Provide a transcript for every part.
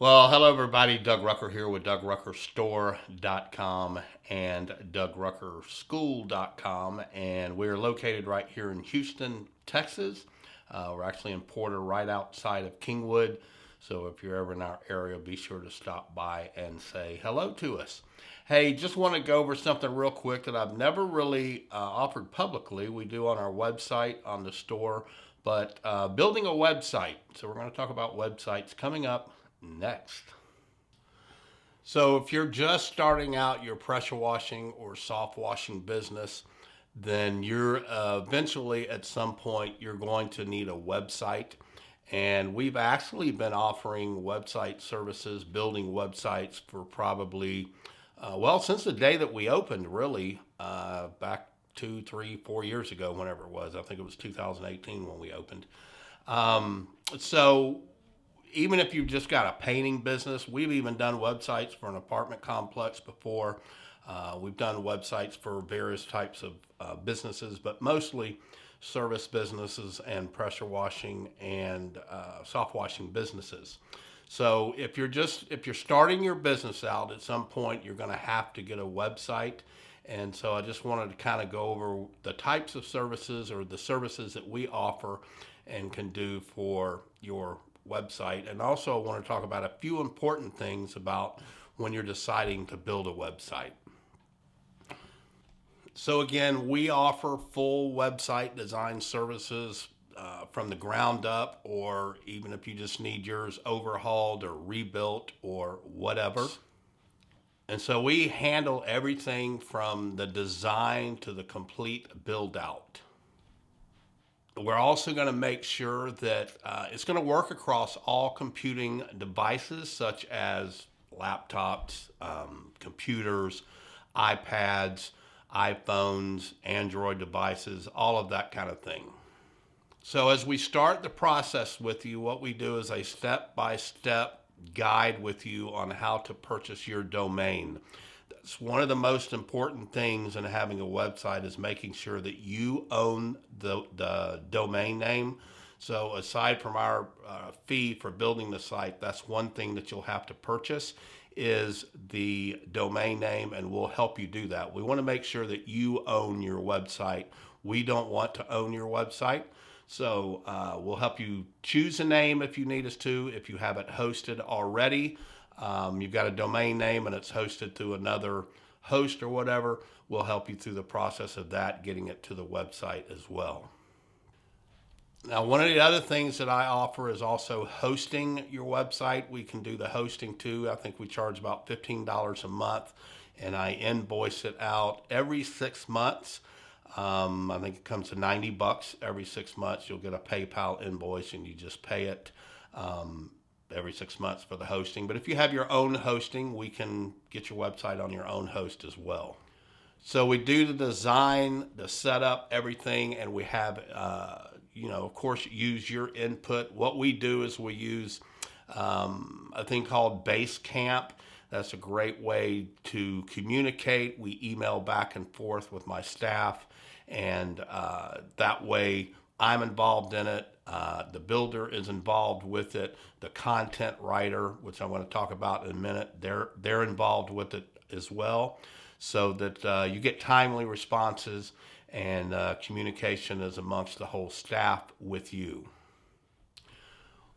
Well, hello everybody. Doug Rucker here with DougRuckerStore.com and DougRuckerSchool.com, and we're located right here in Houston, Texas. We're actually in Porter, right outside of Kingwood. So if you're ever in our area, be sure to stop by and say hello to us. Hey, just want to go over something real quick that I've never really offered publicly. We do on our website, on the store, but building a website. So we're going to talk about websites coming up next. So if you're just starting out your pressure washing or soft washing business, then you're eventually at some point you're going to need a website. And we've actually been offering website services, building websites for probably, since the day that we opened, really, back 2, 3, 4 years ago, whenever it was. I think it was 2018 when we opened. So even if you've just got a painting business, we've even done websites for an apartment complex before. We've done websites for various types of businesses, but mostly service businesses and pressure washing and soft washing businesses. So if you're starting your business out, at some point you're going to have to get a website. And so I just wanted to kind of go over the types of services or the services that we offer and can do for your website. And also I want to talk about a few important things about when you're deciding to build a website. So again, we offer full website design services from the ground up, or even if you just need yours overhauled or rebuilt or whatever. And so we handle everything from the design to the complete build out. We're also going to make sure that it's going to work across all computing devices such as laptops, computers, iPads, iPhones, Android devices, all of that kind of thing. So as we start the process with you, what we do is a step-by-step guide with you on how to purchase your domain. That's one of the most important things in having a website, is making sure that you own the domain name. So aside from our fee for building the site, that's one thing that you'll have to purchase is the domain name, and we'll help you do that. We want to make sure that you own your website. We don't want to own your website. So we'll help you choose a name if you need us to. If you have it hosted already, you've got a domain name and it's hosted through another host or whatever, we'll help you through the process of that, getting it to the website as well. Now, one of the other things that I offer is also hosting your website. We can do the hosting too. I think we charge about $15 a month, and I invoice it out every 6 months. I think it comes to $90 every 6 months. You'll get a PayPal invoice and you just pay it every 6 months for the hosting. But if you have your own hosting, we can get your website on your own host as well. So we do the design, the setup, everything, and we have, of course, use your input. What we do is we use a thing called Basecamp. That's a great way to communicate. We email back and forth with my staff, and that way I'm involved in it. The builder is involved with it. The content writer, which I'm going to talk about in a minute, they're involved with it as well, so that you get timely responses and communication is amongst the whole staff with you.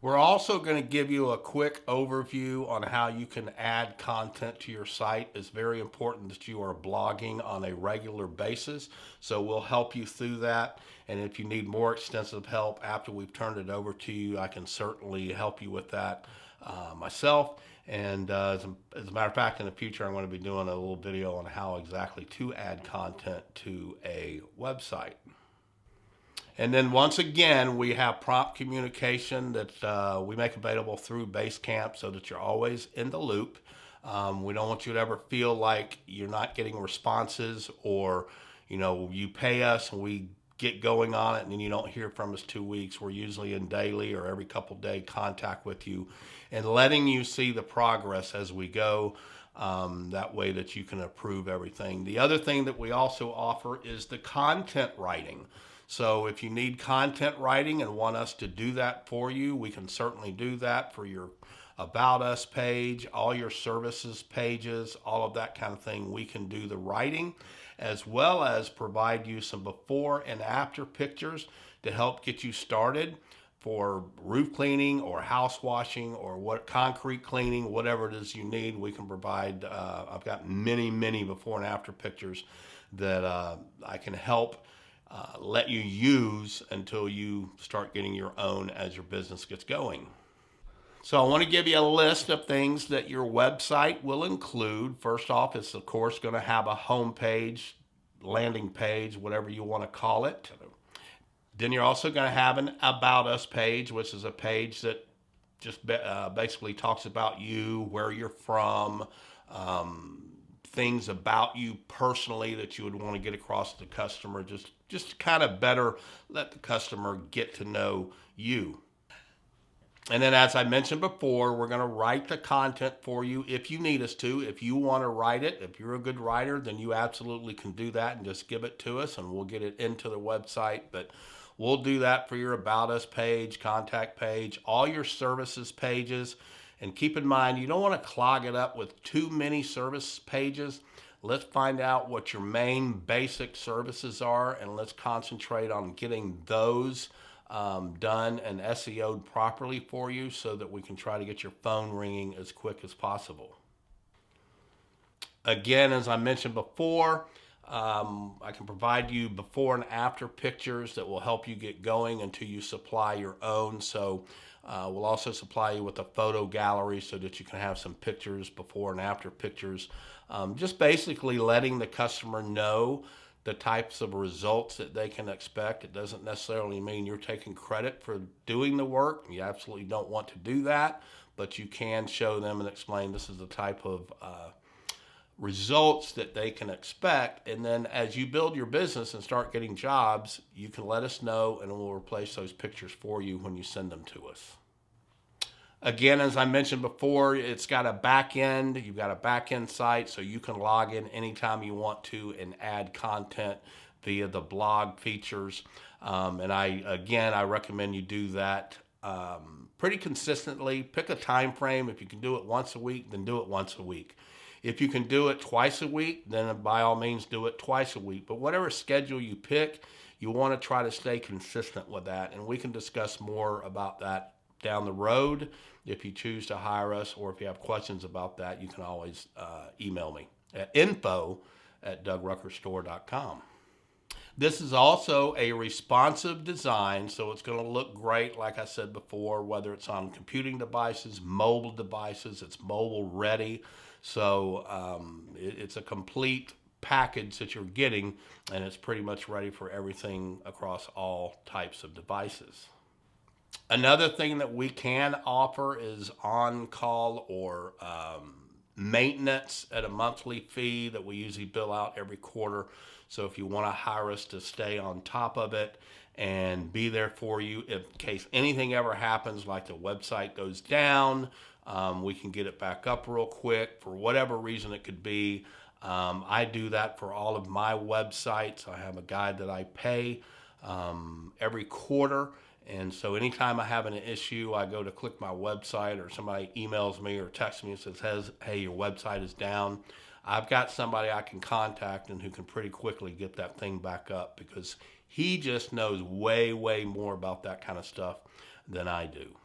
We're also going to give you a quick overview on how you can add content to your site. It's very important that you are blogging on a regular basis, so we'll help you through that. And if you need more extensive help after we've turned it over to you, I can certainly help you with that myself. And as a matter of fact, in the future, I'm going to be doing a little video on how exactly to add content to a website. And then once again, we have prompt communication that we make available through Basecamp so that you're always in the loop. We don't want you to ever feel like you're not getting responses, or, you pay us and we get going on it and then you don't hear from us 2 weeks. We're usually in daily or every couple day contact with you and letting you see the progress as we go. That way that you can approve everything. The other thing that we also offer is the content writing. So if you need content writing and want us to do that for you, we can certainly do that for your About Us page, all your services pages, all of that kind of thing. We can do the writing, as well as provide you some before and after pictures to help get you started for roof cleaning or house washing or what concrete cleaning, whatever it is you need. We can provide. I've got many before and after pictures that I can help let you use until you start getting your own as your business gets going. So I want to give you a list of things that your website will include. First off, it's of course going to have a home page, landing page, whatever you want to call it. Then you're also going to have an About Us page, which is a page that just basically talks about you, where you're from, things about you personally that you would want to get across to the customer, just to kind of better let the customer get to know you. And then, as I mentioned before, we're going to write the content for you if you need us to. If you want to write it, if you're a good writer, then you absolutely can do that and just give it to us and we'll get it into the website. But we'll do that for your About Us page, contact page, all your services pages. And keep in mind, you don't want to clog it up with too many service pages. Let's find out what your main basic services are and let's concentrate on getting those done and SEO'd properly for you so that we can try to get your phone ringing as quick as possible. Again, as I mentioned before, I can provide you before and after pictures that will help you get going until you supply your own. So we'll also supply you with a photo gallery so that you can have some pictures, before and after pictures. Just basically letting the customer know the types of results that they can expect. It doesn't necessarily mean you're taking credit for doing the work. You absolutely don't want to do that, but you can show them and explain this is the type of results that they can expect. And then as you build your business and start getting jobs, you can let us know and we'll replace those pictures for you when you send them to us. Again, as I mentioned before, it's got a back end. You've got a back end site, so you can log in anytime you want to and add content via the blog features. And I recommend you do that pretty consistently. Pick a time frame. If you can do it once a week, then do it once a week. If you can do it twice a week, then by all means do it twice a week. But whatever schedule you pick, you want to try to stay consistent with that. And we can discuss more about that down the road. If you choose to hire us or if you have questions about that, you can always email me at info@DougRuckerStore.com. This is also a responsive design, so it's going to look great, like I said before, whether it's on computing devices, mobile devices, it's mobile ready. So it's a complete package that you're getting, and it's pretty much ready for everything across all types of devices. Another thing that we can offer is on-call or maintenance at a monthly fee that we usually bill out every quarter. So if you want to hire us to stay on top of it and be there for you in case anything ever happens, like the website goes down, we can get it back up real quick for whatever reason it could be. I do that for all of my websites. I have a guy that I pay every quarter. And so anytime I have an issue, I go to click my website or somebody emails me or texts me and says, hey, your website is down. I've got somebody I can contact and who can pretty quickly get that thing back up because he just knows way more about that kind of stuff than I do.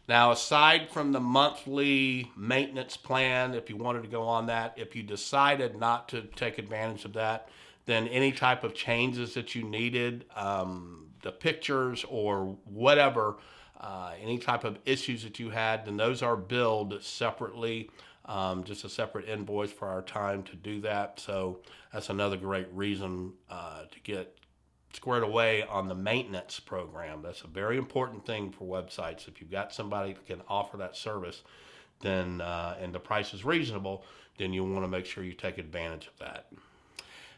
Now, aside from the monthly maintenance plan, if you wanted to go on that, if you decided not to take advantage of that, then any type of changes that you needed, the pictures or whatever, any type of issues that you had, then those are billed separately, just a separate invoice for our time to do that. So that's another great reason to get squared away on the maintenance program. That's a very important thing for websites. If you've got somebody that can offer that service, then and the price is reasonable, then you want to make sure you take advantage of that.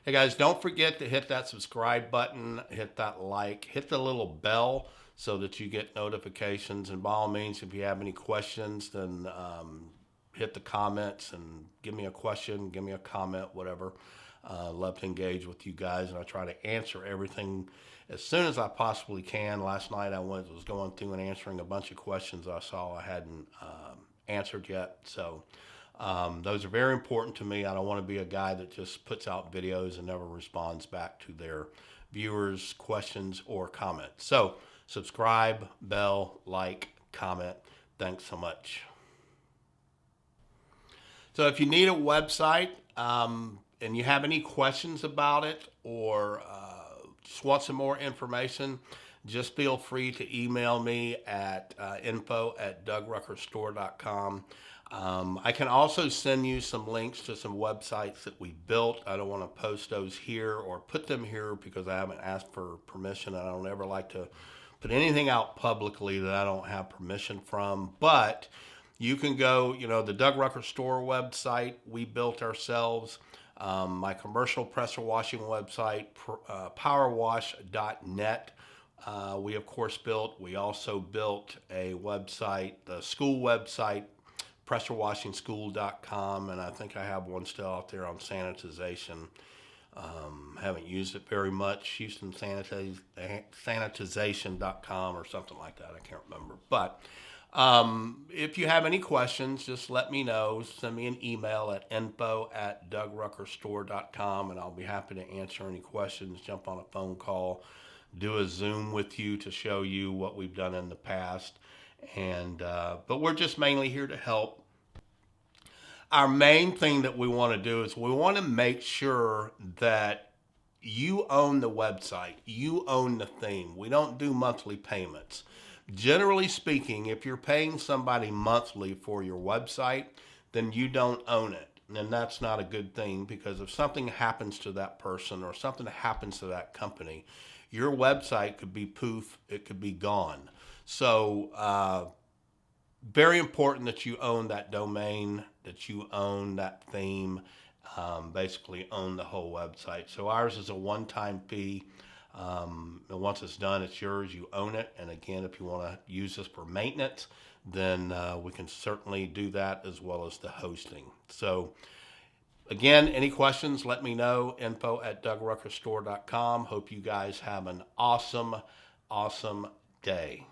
Hey guys, don't forget to hit that subscribe button, hit that like, hit the little bell so that you get notifications. And by all means, if you have any questions, then hit the comments and give me a question, give me a comment, whatever. Love to engage with you guys, and I try to answer everything as soon as I possibly can. Last night I was going through and answering a bunch of questions I saw I hadn't answered yet. So those are very important to me. I don't want to be a guy that just puts out videos and never responds back to their viewers' questions or comments. So subscribe, bell, like, comment. Thanks so much. So if you need a website and you have any questions about it, or just want some more information, just feel free to email me at info@DougRuckerStore.com. I can also send you some links to some websites that we built. I don't want to post those here or put them here because I haven't asked for permission. I don't ever like to put anything out publicly that I don't have permission from. But you can go, the Doug Rucker Store website we built ourselves. My commercial pressure washing website, powerwash.net. We of course built. We also built a website, the school website, pressurewashingschool.com, and I think I have one still out there on sanitization. Haven't used it very much. Sanitization.com or something like that. I can't remember. But if you have any questions, just let me know. Send me an email at info@DougRuckerStore.com, and I'll be happy to answer any questions, jump on a phone call, do a Zoom with you to show you what we've done in the past. And but we're just mainly here to help. Our main thing that we want to do is we want to make sure that you own the website, you own the theme. We don't do monthly payments. Generally speaking, if you're paying somebody monthly for your website, then you don't own it. And that's not a good thing, because if something happens to that person or something happens to that company, your website could be poof, it could be gone. So very important that you own that domain, that you own that theme, basically own the whole website. So ours is a one-time fee. And once it's done, it's yours. You own it. And again, if you want to use this for maintenance, then we can certainly do that, as well as the hosting. So again, any questions, let me know. info@DougRuckerStore.com. Hope you guys have an awesome, awesome day.